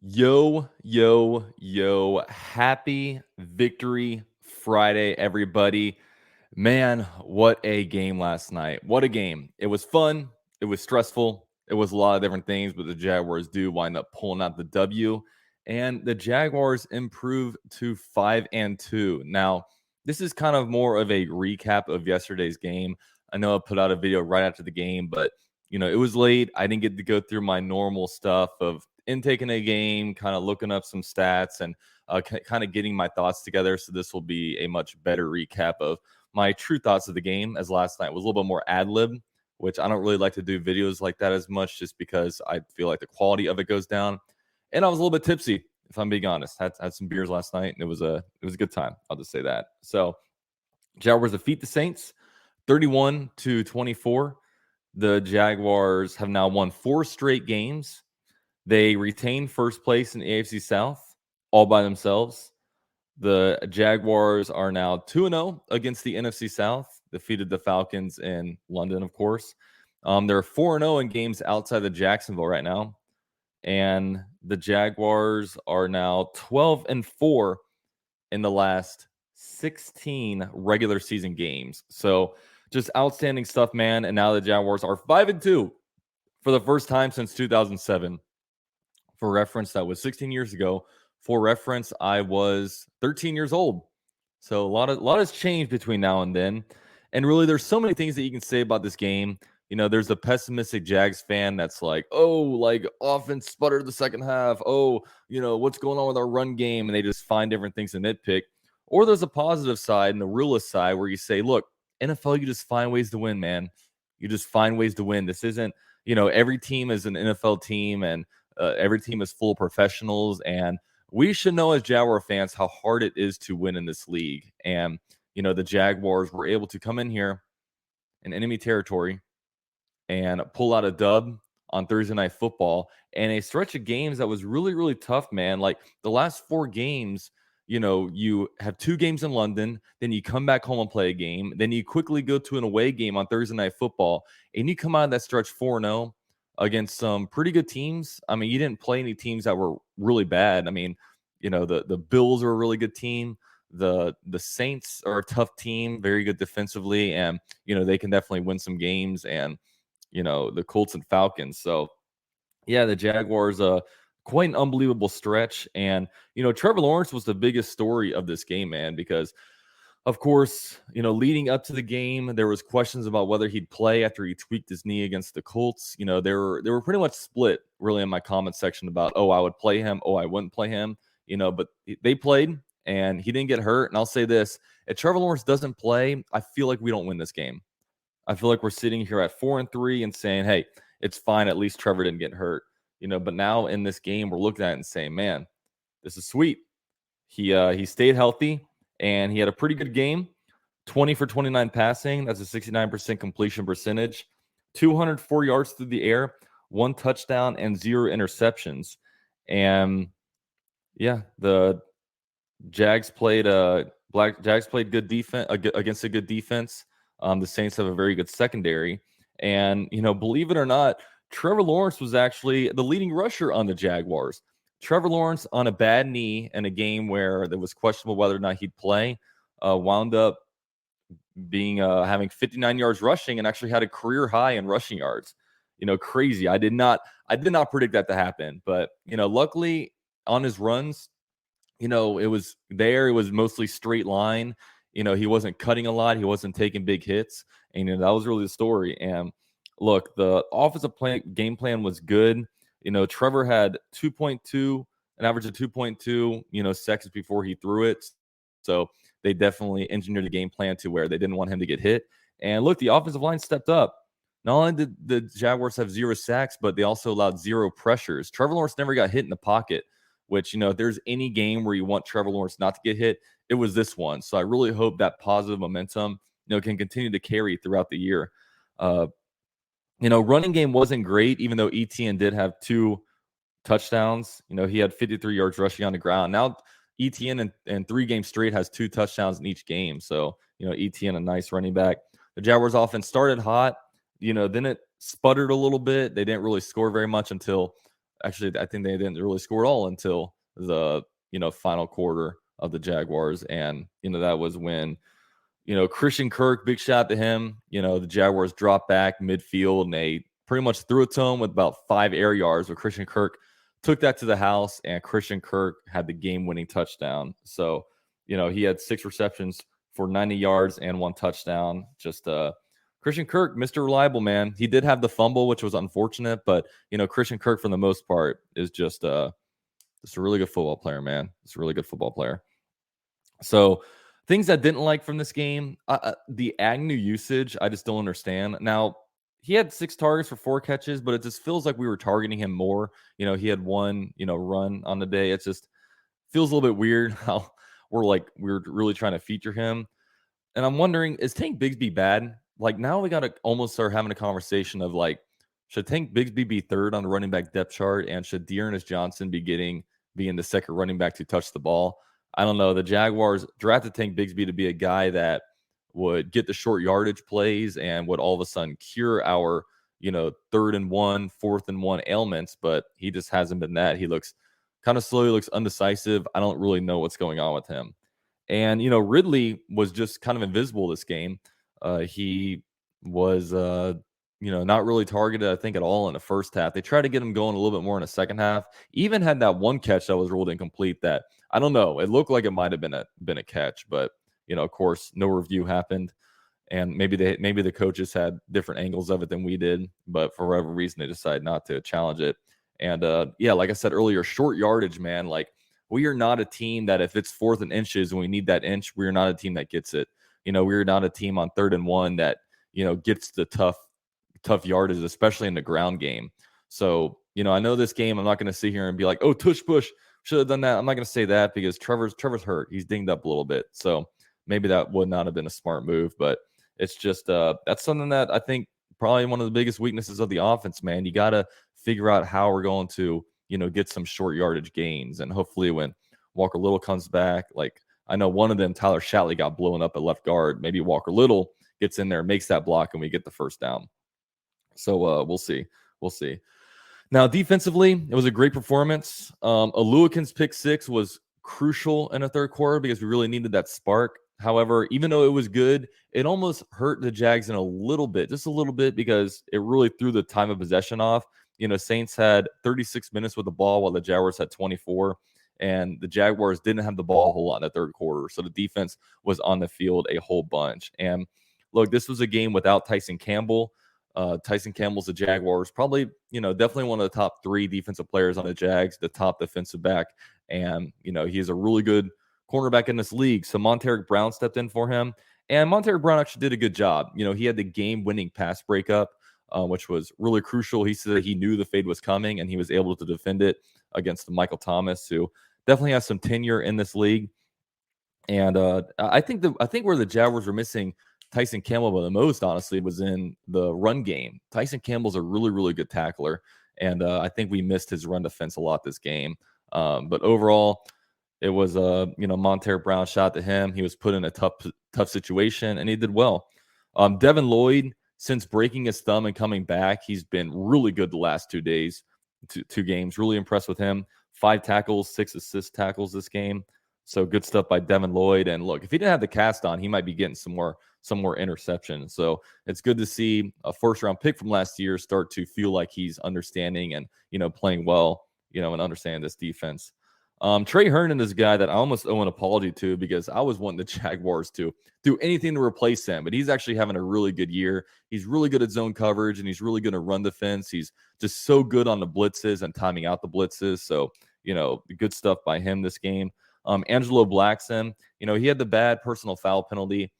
Yo, yo, yo. Happy Victory Friday, everybody. Man, what a game last night. What a game. It was fun. It was stressful. It was a lot of different things, but the Jaguars do wind up pulling out the W. And the Jaguars improve to 5-2. Now, this is kind of more of a recap of yesterday's game. I know I put out a video right after the game, but it was late. I didn't get to go through my normal stuff of intaking a game, kind of looking up some stats and kind of getting my thoughts together. So this will be a much better recap of my true thoughts of the game, as last night was a little bit more ad lib, which I don't really like to do videos like that as much just because I feel like the quality of it goes down. And I was a little bit tipsy, if I'm being honest. Had some beers last night, and it was a good time. I'll just say that. So Jaguars defeat the Saints 31-24. The Jaguars have now won 4 straight games. They retain first place in the AFC South all by themselves. The Jaguars are now 2-0 against the NFC South, defeated the Falcons in London, of course. They're 4-0 in games outside of Jacksonville right now. And the Jaguars are now 12-4 in the last 16 regular season games. So just outstanding stuff, man. And now the Jaguars are 5-2 for the first time since 2007. For reference, that was 16 years ago. For reference, I was 13 years old. So a lot has changed between now and then. And really, there's so many things that you can say about this game. There's a pessimistic Jags fan that's like, oh, like offense sputtered the second half. Oh, what's going on with our run game? And they just find different things to nitpick. Or there's a positive side and the realist side where you say, look, NFL, you just find ways to win, man. You just find ways to win. This isn't, every team is an NFL team and every team is full of professionals. And we should know as Jaguar fans how hard it is to win in this league. And, the Jaguars were able to come in here in enemy territory and pull out a dub on Thursday Night Football and a stretch of games that was really, really tough, man. Like the last 4 games, you have 2 games in London, then you come back home and play a game, then you quickly go to an away game on Thursday Night Football, and you come out of that stretch 4-0 against some pretty good teams. I mean, you didn't play any teams that were really bad. I mean, the Bills are a really good team. The Saints are a tough team, very good defensively, and they can definitely win some games. And the Colts and Falcons. So yeah, the Jaguars quite an unbelievable stretch. And Trevor Lawrence was the biggest story of this game, man, because of course, leading up to the game, there was questions about whether he'd play after he tweaked his knee against the Colts. They were pretty much split really in my comment section about, oh, I would play him, oh, I wouldn't play him, but they played and he didn't get hurt. And I'll say this, if Trevor Lawrence doesn't play, I feel like we don't win this game. I feel like we're sitting here at 4-3 and saying, hey, it's fine. At least Trevor didn't get hurt, but now in this game, we're looking at it and saying, man, this is sweet. He stayed healthy and he had a pretty good game. 20 for 29 passing. That's a 69% completion percentage. 204 yards through the air, 1 touchdown and 0 interceptions. And yeah, the Jags played good defense against a good defense. The Saints have a very good secondary. And, believe it or not, Trevor Lawrence was actually the leading rusher on the Jaguars. Trevor Lawrence on a bad knee in a game where there was questionable whether or not he'd play, wound up being having 59 yards rushing and actually had a career high in rushing yards. Crazy. I did not predict that to happen. But, luckily on his runs, it was mostly straight line. He wasn't cutting a lot. He wasn't taking big hits. And that was really the story. And look, the offensive game plan was good. Trevor had an average of 2.2, seconds before he threw it. So they definitely engineered a game plan to where they didn't want him to get hit. And look, the offensive line stepped up. Not only did the Jaguars have 0 sacks, but they also allowed 0 pressures. Trevor Lawrence never got hit in the pocket, which, if there's any game where you want Trevor Lawrence not to get hit, it was this one. So I really hope that positive momentum, can continue to carry throughout the year. Running game wasn't great, even though ETN did have 2 touchdowns. He had 53 yards rushing on the ground. Now ETN in 3 games straight has 2 touchdowns in each game. So, ETN, a nice running back. The Jaguars offense started hot, then it sputtered a little bit. They didn't really score very much until Actually, I think they didn't really score at all until the final quarter of the Jaguars, and that was when Christian Kirk, big shot to him. The Jaguars dropped back midfield and they pretty much threw it to him with about 5 air yards, but Christian Kirk took that to the house, and Christian Kirk had the game-winning touchdown. So, he had 6 receptions for 90 yards and 1 touchdown. Just Christian Kirk, Mr. Reliable, man. He did have the fumble, which was unfortunate, but Christian Kirk, for the most part, is just a really good football player, man. It's a really good football player. So things I didn't like from this game, the Agnew usage, I just don't understand. Now, he had 6 targets for 4 catches, but it just feels like we were targeting him more. He had 1, run on the day. It just feels a little bit weird how we're really trying to feature him. And I'm wondering, is Tank Bigsby bad? Like, now we got to almost start having a conversation of like, should Tank Bigsby be 3rd on the running back depth chart? And should Dearness Johnson be being the 2nd running back to touch the ball? I don't know. The Jaguars drafted Tank Bigsby to be a guy that would get the short yardage plays and would all of a sudden cure our, 3rd and 1, 4th and 1 ailments, but he just hasn't been that. He looks kind of slow. He looks undecisive. I don't really know what's going on with him. And, Ridley was just kind of invisible this game. He was, not really targeted, I think, at all in the first half. They tried to get him going a little bit more in the second half. Even had that 1 catch that was ruled incomplete that, I don't know, it looked like it might have been a catch, but, of course, no review happened. And maybe the coaches had different angles of it than we did, but for whatever reason, they decided not to challenge it. And, like I said earlier, short yardage, man, like, we are not a team that if it's 4th and inches and we need that inch, we are not a team that gets it. We're not a team on 3rd and 1 that, gets the tough yardage, especially in the ground game. So, I know this game, I'm not going to sit here and be like, oh, tush push, should have done that. I'm not going to say that because Trevor's hurt. He's dinged up a little bit. So maybe that would not have been a smart move, but it's just, that's something that I think probably one of the biggest weaknesses of the offense, man. You got to figure out how we're going to, get some short yardage gains. And hopefully when Walker Little comes back, like I know one of them, Tyler Shatley, got blown up at left guard. Maybe Walker Little gets in there, makes that block, and we get the first down. So we'll see. We'll see. Now, defensively, it was a great performance. Aluakin's pick 6 was crucial in the 3rd quarter because we really needed that spark. However, even though it was good, it almost hurt the Jags in a little bit, just a little bit, because it really threw the time of possession off. Saints had 36 minutes with the ball while the Jaguars had 24, and the Jaguars didn't have the ball a whole lot in the 3rd quarter. So the defense was on the field a whole bunch. And look, this was a game without Tyson Campbell. Tyson Campbell's the Jaguars, probably, definitely one of the top 3 defensive players on the Jags, the top defensive back. And, he's a really good cornerback in this league. So Monteric Brown stepped in for him. And Monteric Brown actually did a good job. He had the game-winning pass breakup, which was really crucial. He said that he knew the fade was coming, and he was able to defend it against Michael Thomas, who definitely has some tenure in this league. And I think where the Jaguars were missing Tyson Campbell the most, honestly, was in the run game. Tyson Campbell's a really, really good tackler, and I think we missed his run defense a lot this game. But overall, it was Monteric Brown shot to him. He was put in a tough situation, and he did well. Devin Lloyd, since breaking his thumb and coming back, he's been really good the last 2 days, two games. Really impressed with him. 5 tackles, 6 assist tackles this game. So good stuff by Devin Lloyd. And look, if he didn't have the cast on, he might be getting some more interceptions. So it's good to see a 1st-round pick from last year start to feel like he's understanding and, playing well, and understand this defense. Trey Herndon is a guy that I almost owe an apology to because I was wanting the Jaguars to do anything to replace him, but he's actually having a really good year. He's really good at zone coverage, and he's really good at run defense. He's just so good on the blitzes and timing out the blitzes. So, good stuff by him this game. Angelo Blackson, he had the bad personal foul penalty,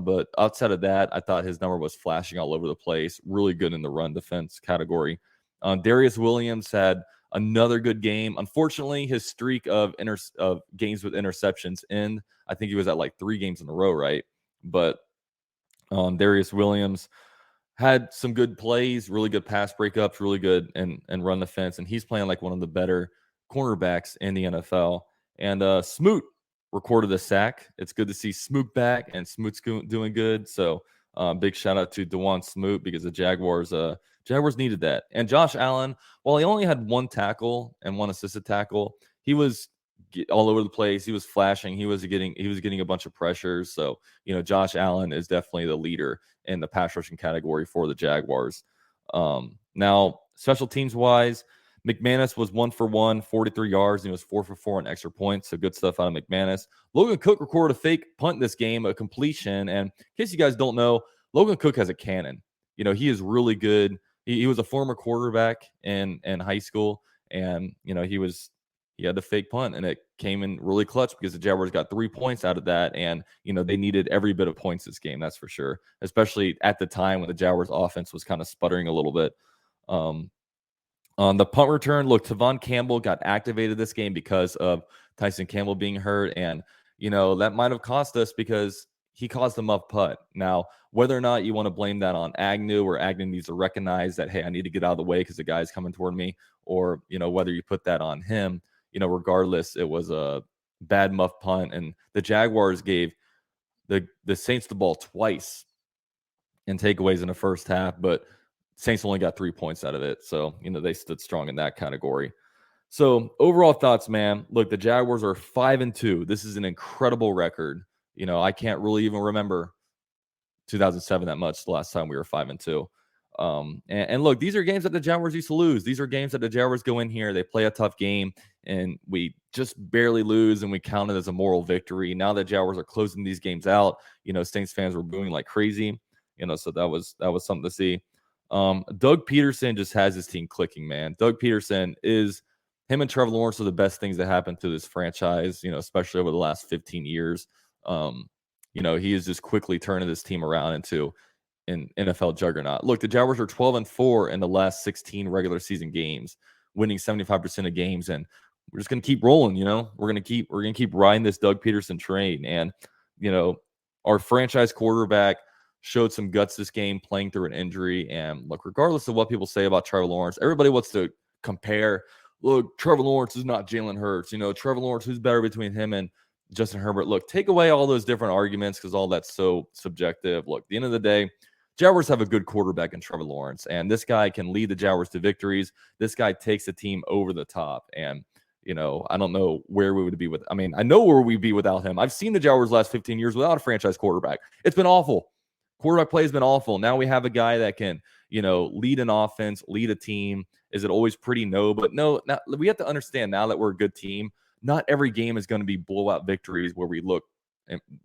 but outside of that, I thought his number was flashing all over the place. Really good in the run defense category. Darius Williams had another good game. Unfortunately, his streak of games with interceptions end. I think he was at like 3 games in a row, right? But Darius Williams had some good plays, really good pass breakups, really good and run the fence, and he's playing like one of the better cornerbacks in the NFL. And Smoot recorded a sack. It's good to see Smoot back, and Smoot's doing good. So big shout out to DeJuan Smoot because the Jaguars Jaguars needed that. And Josh Allen, while he only had 1 tackle and 1 assisted tackle, he was all over the place. He was flashing. He was getting a bunch of pressures. So, Josh Allen is definitely the leader in the pass rushing category for the Jaguars. Now, special teams wise, McManus was 1 for 1, 43 yards, and he was 4 for 4 on extra points. So good stuff out of McManus. Logan Cook recorded a fake punt in this game, a completion. And in case you guys don't know, Logan Cook has a cannon. He is really good. He was a former quarterback in high school, and he had the fake punt, and it came in really clutch because the Jaguars got 3 points out of that, and they needed every bit of points this game, that's for sure. Especially at the time when the Jaguars offense was kind of sputtering a little bit. On the punt return, look, Tavon Campbell got activated this game because of Tyson Campbell being hurt, and that might have cost us because he caused a muff putt. Now, whether or not you want to blame that on Agnew, or Agnew needs to recognize that, hey, I need to get out of the way because the guy's coming toward me, or whether you put that on him, regardless, it was a bad muff punt, and the Jaguars gave the Saints the ball twice in takeaways in the first half, but Saints only got 3 points out of it. So, they stood strong in that category. So, overall thoughts, man. Look, the Jaguars are 5-2. This is an incredible record. I can't really even remember 2007 that much, the last time we were 5-2. And look, these are games that the Jaguars used to lose. These are games that the Jaguars go in here, they play a tough game, and we just barely lose, and we count it as a moral victory. Now that Jaguars are closing these games out, Saints fans were booing like crazy. So that was something to see. Doug Peterson just has his team clicking, man. Doug Peterson him and Trevor Lawrence are the best things that happened to this franchise, especially over the last 15 years. He is just quickly turning this team around into an NFL juggernaut. Look, the Jaguars are 12-4 in the last 16 regular season games, winning 75% of games, and we're just gonna keep rolling. We're gonna keep riding this Doug Peterson train, and our franchise quarterback showed some guts this game, playing through an injury. And look, regardless of what people say about Trevor Lawrence, everybody wants to compare. Look, Trevor Lawrence is not Jalen Hurts. Trevor Lawrence, who's better between him and Justin Herbert? Look, take away all those different arguments because all that's so subjective. Look, at the end of the day, Jaguars have a good quarterback in Trevor Lawrence, and this guy can lead the Jaguars to victories. This guy takes the team over the top, and I don't know where we would be I know where we'd be without him. I've seen the Jaguars last 15 years without a franchise quarterback. It's been awful. Quarterback play has been awful. Now we have a guy that can, lead an offense, lead a team. Is it always pretty? No, but no. Now, we have to understand now that we're a good team, not every game is going to be blowout victories where we look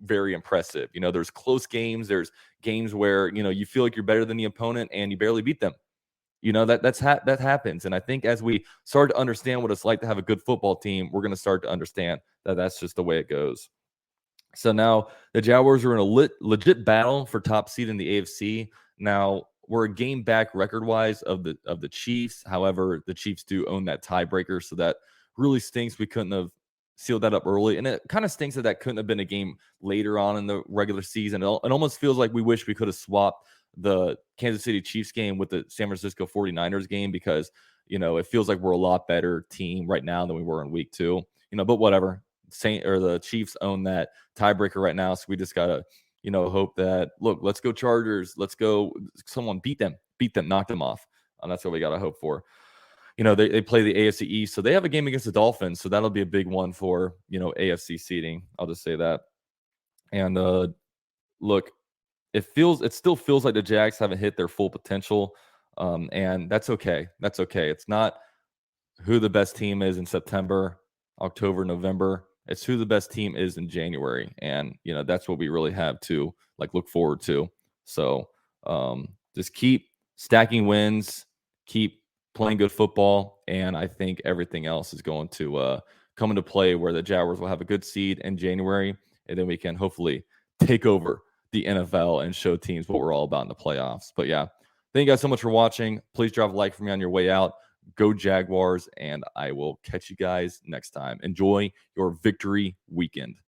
very impressive. There's close games. There's games where, you feel like you're better than the opponent and you barely beat them. That happens. And I think as we start to understand what it's like to have a good football team, we're going to start to understand that that's just the way it goes. So now the Jaguars are in a legit battle for top seed in the AFC. Now we're a game back record-wise of the Chiefs. However, the Chiefs do own that tiebreaker, so that really stinks. We couldn't have sealed that up early, and it kind of stinks that couldn't have been a game later on in the regular season. It almost feels like we wish we could have swapped the Kansas City Chiefs game with the San Francisco 49ers game because, it feels like we're a lot better team right now than we were in week 2. But whatever. The Chiefs own that tiebreaker right now, so we just gotta hope that, look, let's go Chargers, let's go, someone beat them, knock them off. That's what we gotta hope for. They play the AFC East, so they have a game against the Dolphins, so that'll be a big one for AFC seeding. I'll just say that. And look, it still feels like the Jags haven't hit their full potential, and that's okay. It's not who the best team is in September, October, November. It's who the best team is in January. And, that's what we really have to look forward to. So just keep stacking wins, keep playing good football. And I think everything else is going to come into play where the Jaguars will have a good seed in January. And then we can hopefully take over the NFL and show teams what we're all about in the playoffs. But yeah, thank you guys so much for watching. Please drop a like for me on your way out. Go Jaguars, and I will catch you guys next time. Enjoy your victory weekend.